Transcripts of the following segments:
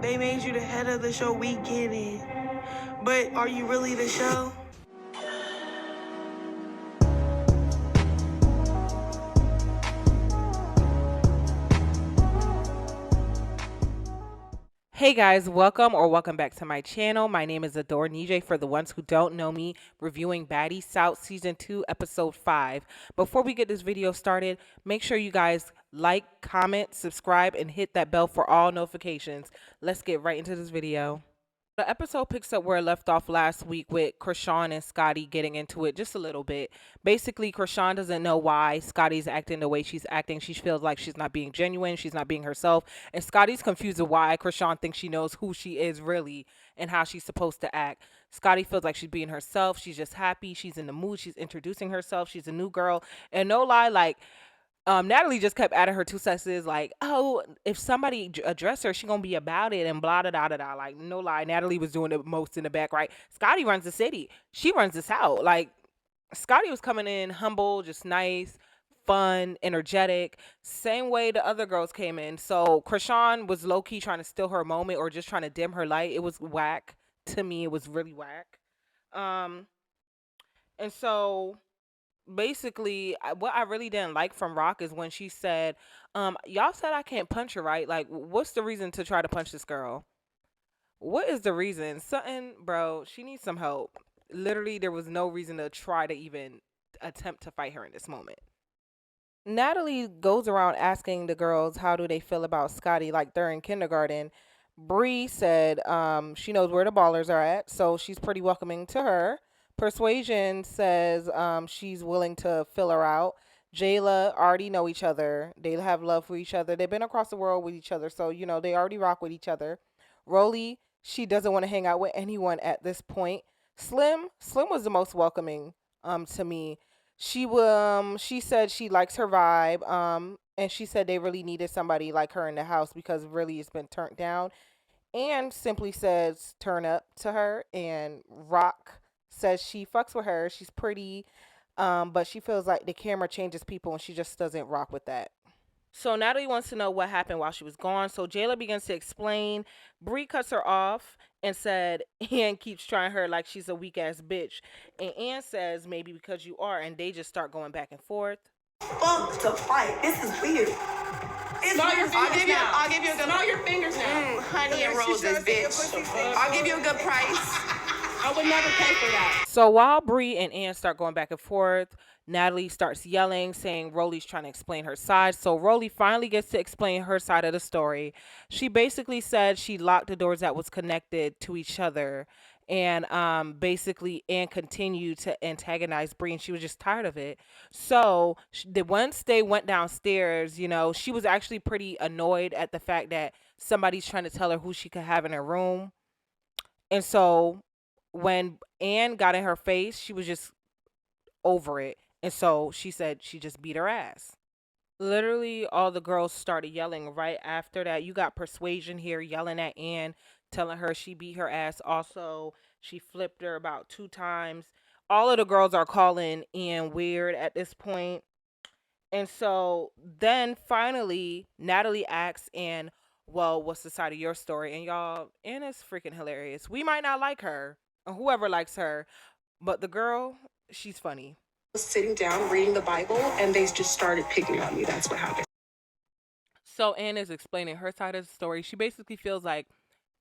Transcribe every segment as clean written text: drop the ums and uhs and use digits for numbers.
They made you the head of the show, we get it. But are you really the show? Hey guys, welcome back to my channel. My name is Adore Nijay for the ones who don't know me, reviewing BaddiesSouth Season 2, Episode 5. Before we get this video started, make sure you guys like, comment, subscribe, and hit that bell for all notifications. Let's get right into this video. The episode picks up where it left off last week with Chrisean and Scotty getting into it just a little bit. Basically, Chrisean doesn't know why Scotty's acting the way she's acting. She feels like she's not being genuine. She's not being herself. And Scotty's confused with why Chrisean thinks she knows who she is really and how she's supposed to act. Scotty feels like she's being herself. She's just happy. She's in the mood. She's introducing herself. She's a new girl. And no lie, like, Natalie just kept adding her two senses, like, oh, if somebody address her, she gonna be about it and blah da da da da. Like, no lie, Natalie was doing the most in the back, right? Scotty runs the city. She runs this out. Like, Scotty was coming in humble, just nice, fun, energetic, same way the other girls came in. So Chrisean was low key trying to steal her moment or just trying to dim her light. It was whack to me. It was really whack. And so basically what I really didn't like from Rock is when she said, y'all said I can't punch her, right? Like, what's the reason to try to punch this girl? What is the reason? Something, bro, she needs some help. Literally, there was no reason to try to even attempt to fight her in this moment. Natalie goes around asking the girls how do they feel about Scotty, like they're in kindergarten. Bri said she knows where the ballers are at, so she's pretty welcoming to her. Persuasion says she's willing to fill her out. Jela already know each other. They have love for each other. They've been across the world with each other, so, you know, they already rock with each other. Rollie, she doesn't want to hang out with anyone at this point. Slim was the most welcoming to me. She said she likes her vibe, and she said they really needed somebody like her in the house because really it's been turned down. And simply says turn up to her, and Rock says she fucks with her. She's pretty, but she feels like the camera changes people and she just doesn't rock with that. So Natalie wants to know what happened while she was gone. So Jela begins to explain. Bri cuts her off and said Anne keeps trying her like she's a weak ass bitch. And Anne says maybe because you are, and they just start going back and forth. Fuck the fight. This is weird. Smell your fingers now. I'll give you a good. Smell your fingers now. Honey and roses, bitch. I'll give you a good price. I would never pay for that. So while Bri and Anne start going back and forth, Natalie starts yelling, saying Rollie's trying to explain her side. So Rollie finally gets to explain her side of the story. She basically said she locked the doors that was connected to each other. And basically Anne continued to antagonize Bri, and she was just tired of it. So once they went downstairs, you know, she was actually pretty annoyed at the fact that somebody's trying to tell her who she could have in her room. And so when Anne got in her face, she was just over it. And so she said she just beat her ass. Literally, all the girls started yelling right after that. You got Persuasion here yelling at Anne, telling her she beat her ass. Also, she flipped her about 2 times. All of the girls are calling Anne weird at this point. And so then finally, Natalie asks Anne, well, what's the side of your story? And y'all, Anne is freaking hilarious. We might not like her, or whoever likes her, but the girl, she's funny. Sitting down reading the Bible and they just started picking on me. That's what happened. So Anne is explaining her side of the story. She basically feels like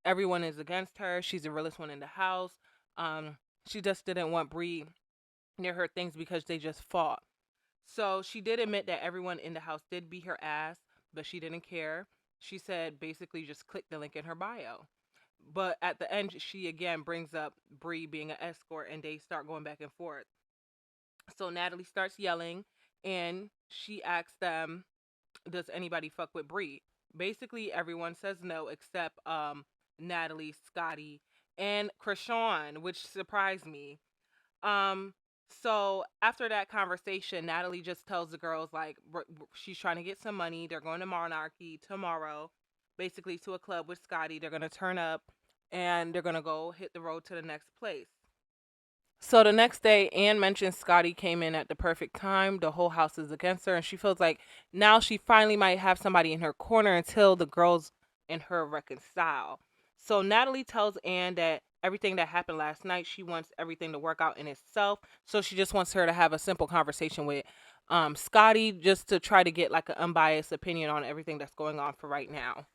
everyone is against her. She's the realest one in the house. She just didn't want Bri near her things because they just fought. So she did admit that everyone in the house did beat her ass, but she didn't care. She said basically just click the link in her bio. But at the end, she again brings up Bri being an escort, and they start going back and forth. So Natalie starts yelling, and she asks them, does anybody fuck with Bri? Basically, everyone says no except Natalie, Scotty, and Chrisean, which surprised me. So after that conversation, Natalie just tells the girls, like, she's trying to get some money. They're going to Monarchy tomorrow, basically to a club with Scotty. They're going to turn up, and they're going to go hit the road to the next place. So the next day, Anne mentions Scotty came in at the perfect time. The whole house is against her, and she feels like now she finally might have somebody in her corner until the girls and her reconcile. So Natalie tells Anne that everything that happened last night, she wants everything to work out in itself. So she just wants her to have a simple conversation with Scotty, just to try to get like an unbiased opinion on everything that's going on for right now.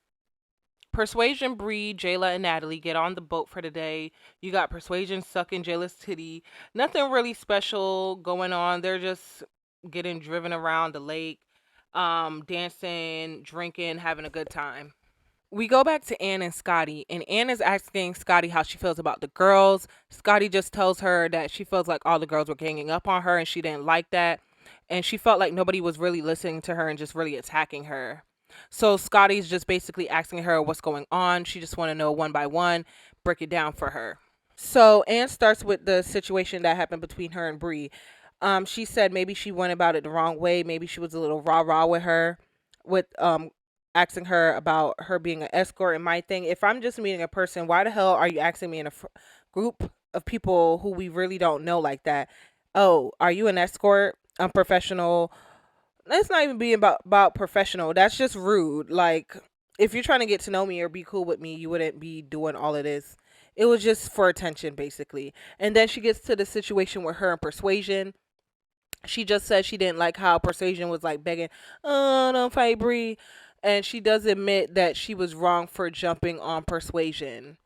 Persuasion, Bri, Jela, and Natalie get on the boat for the day. You got Persuasion sucking Jela's titty. Nothing really special going on. They're just getting driven around the lake, dancing, drinking, having a good time. We go back to Anne and Scotty, and Anne is asking Scotty how she feels about the girls. Scotty just tells her that she feels like all the girls were ganging up on her and she didn't like that. And she felt like nobody was really listening to her and just really attacking her. So Scotty's just basically asking her what's going on. She just want to know one by one, break it down for her. So Anne starts with the situation that happened between her and Bri. She said maybe she went about it the wrong way. Maybe she was a little rah-rah with her, with asking her about her being an escort. And my thing, if I'm just meeting a person, why the hell are you asking me in a group of people who we really don't know like that? Oh, are you an escort? Unprofessional. Let's not even be about professional. That's just rude. Like, if you're trying to get to know me or be cool with me, you wouldn't be doing all of this. It was just for attention, basically. And then she gets to the situation with her and Persuasion. She just said she didn't like how Persuasion was like begging, oh, don't fight Bri. And she does admit that she was wrong for jumping on Persuasion.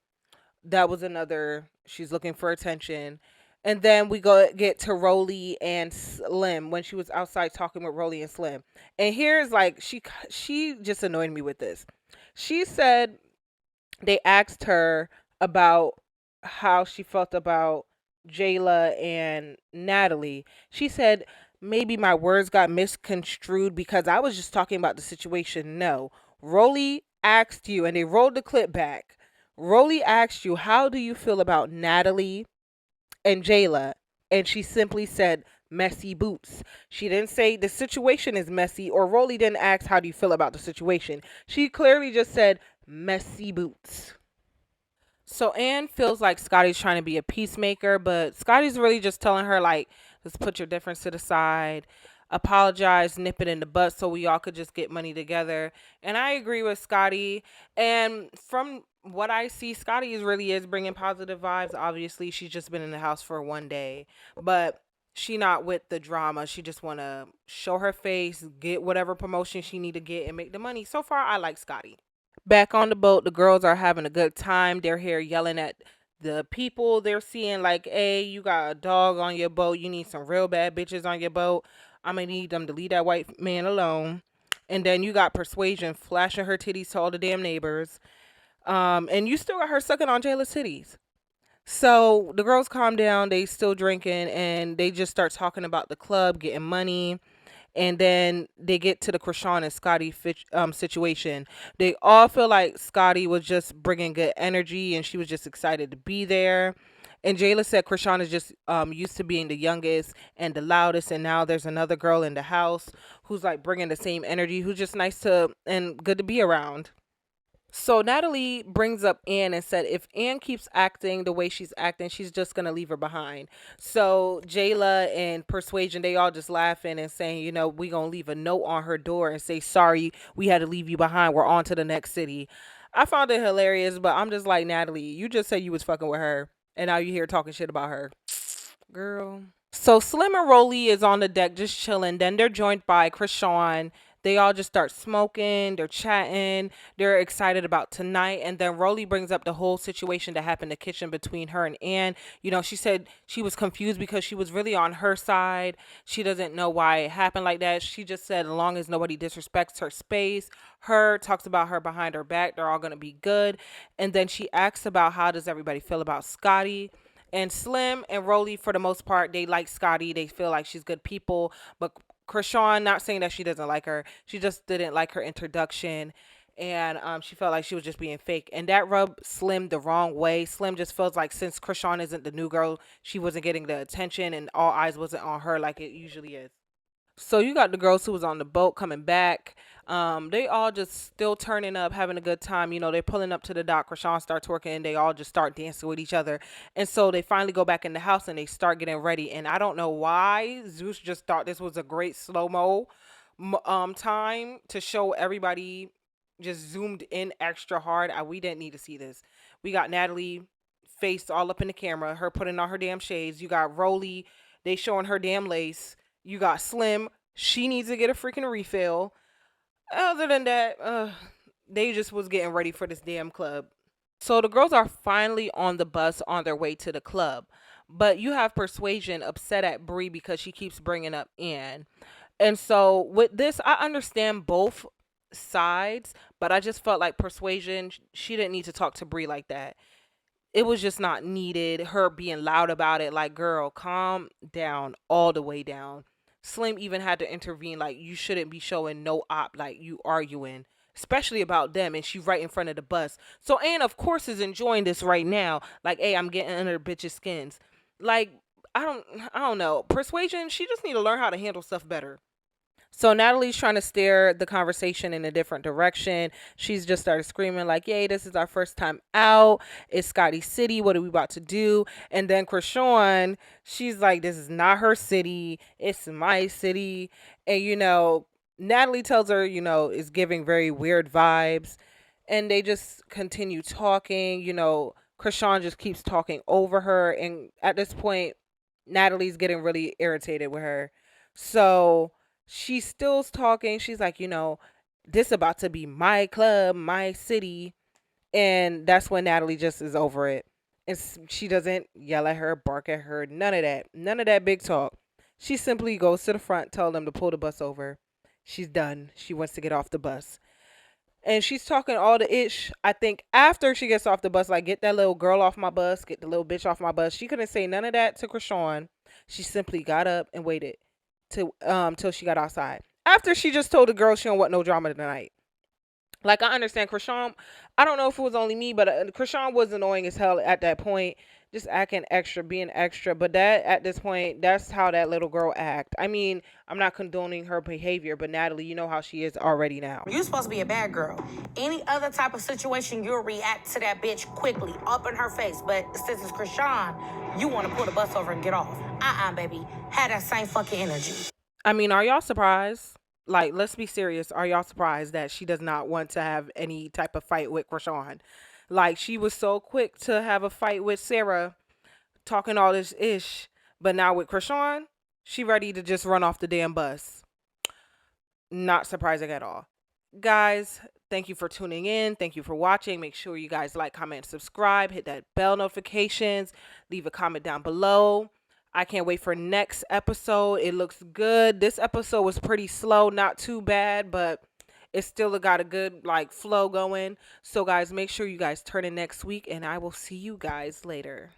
That was another, she's looking for attention. And then we go get to Rollie and Slim when she was outside talking with Rollie and Slim. And here's like, she just annoyed me with this. She said they asked her about how she felt about Jela and Natalie. She said, maybe my words got misconstrued because I was just talking about the situation. No. Rollie asked you, and they rolled the clip back. Rollie asked you, how do you feel about Natalie and Jela? And she simply said, messy boots. She didn't say the situation is messy, or Rollie didn't ask, how do you feel about the situation? She clearly just said, messy boots. So Anne feels like Scotty's trying to be a peacemaker, but Scotty's really just telling her, like, let's put your difference to the side, apologize, nip it in the butt so we all could just get money together. And I agree with Scotty. And from what I see, Scotty really is bringing positive vibes. Obviously, she's just been in the house for one day, but she not with the drama. She just want to show her face, get whatever promotion she need to get, and make the money. So far, I like Scotty. Back on the boat, the girls are having a good time. They're here yelling at the people they're seeing, like, hey, you got a dog on your boat. You need some real bad bitches on your boat. I'm going to need them to leave that white man alone. And then you got Persuasion flashing her titties to all the damn neighbors. And you still got her sucking on Jayla's titties. So the girls calm down. They still drinking, and they just start talking about the club, getting money. And then they get to the Chrisean and Scotty situation. They all feel like Scotty was just bringing good energy and she was just excited to be there. And Jela said Chrisean is just used to being the youngest and the loudest, and now there's another girl in the house who's like bringing the same energy, who's just nice to and good to be around. So Natalie brings up Anne and said if Anne keeps acting the way she's acting, she's just going to leave her behind. So Jela and Persuasion, they all just laughing and saying, you know, we going to leave a note on her door and say, sorry, we had to leave you behind. We're on to the next city. I found it hilarious, but I'm just like, Natalie, you just said you was fucking with her, and now you here talking shit about her. Girl. So Slim and Rollie is on the deck just chilling. Then they're joined by Chrisean. They all just start smoking. They're chatting. They're excited about tonight. And then Rollie brings up the whole situation that happened in the kitchen between her and Anne. You know, she said she was confused because she was really on her side. She doesn't know why it happened like that. She just said as long as nobody disrespects her space, her talks about her behind her back, they're all going to be good. And then she asks about how does everybody feel about Scotty. And Slim and Rollie, for the most part, they like Scotty. They feel like she's good people. But Chrisean, not saying that she doesn't like her. She just didn't like her introduction. And she felt like she was just being fake. And that rubbed Slim the wrong way. Slim just feels like since Chrisean isn't the new girl, she wasn't getting the attention and all eyes wasn't on her like it usually is. So you got the girls who was on the boat coming back. They all just still turning up, having a good time. You know, they're pulling up to the dock. Chrisean starts twerking, and they all just start dancing with each other. And so they finally go back in the house, and they start getting ready. And I don't know why Zeus just thought this was a great slow-mo time to show everybody just zoomed in extra hard. We didn't need to see this. We got Natalie face all up in the camera, her putting on her damn shades. You got Rollie, they showing her damn lace. You got Slim, she needs to get a freaking refill. Other than that, they just was getting ready for this damn club. So the girls are finally on the bus on their way to the club. But you have Persuasion upset at Bri because she keeps bringing up Anne. And so with this, I understand both sides, but I just felt like Persuasion, she didn't need to talk to Bri like that. It was just not needed. Her being loud about it, like, girl, calm down, all the way down. Slim even had to intervene, like, you shouldn't be showing no op, like, you arguing, especially about them, and she right in front of the bus. So Anne, of course, is enjoying this right now. Like, hey, I'm getting under bitches' skins. Like, I don't know. Persuasion, she just need to learn how to handle stuff better. So Natalie's trying to steer the conversation in a different direction. She's just started screaming like, yay, this is our first time out. It's Scotty City. What are we about to do? And then Chrisean, she's like, this is not her city. It's my city. And, Natalie tells her, it's giving very weird vibes. And they just continue talking. Chrisean just keeps talking over her. And at this point, Natalie's getting really irritated with her. So she's still talking. She's like, this about to be my club, my city. And that's when Natalie just is over it. And she doesn't yell at her, bark at her, none of that. None of that big talk. She simply goes to the front, tell them to pull the bus over. She's done. She wants to get off the bus. And she's talking all the ish. I think after she gets off the bus, like, get that little girl off my bus, get the little bitch off my bus. She couldn't say none of that to Chrisean. She simply got up and waited till she got outside. After she just told the girl she don't want no drama tonight. Like, I understand Chrisean. I don't know if it was only me, but Chrisean was annoying as hell at that point. Just acting extra, being extra. But that, at this point, that's how that little girl act. I mean, I'm not condoning her behavior, but Natalie, you know how she is already now. You're supposed to be a bad girl. Any other type of situation, you'll react to that bitch quickly, up in her face. But since it's Chrisean, you want to pull the bus over and get off. Baby. Had that same fucking energy. I mean, are y'all surprised? Like, let's be serious. Are y'all surprised that she does not want to have any type of fight with Chrisean? Like, she was so quick to have a fight with Sarah, talking all this ish. But now with Chrisean, she ready to just run off the damn bus. Not surprising at all. Guys, thank you for tuning in. Thank you for watching. Make sure you guys like, comment, subscribe. Hit that bell notifications. Leave a comment down below. I can't wait for next episode. It looks good. This episode was pretty slow, not too bad, but it still got a good flow going. So guys, make sure you guys turn in next week, and I will see you guys later.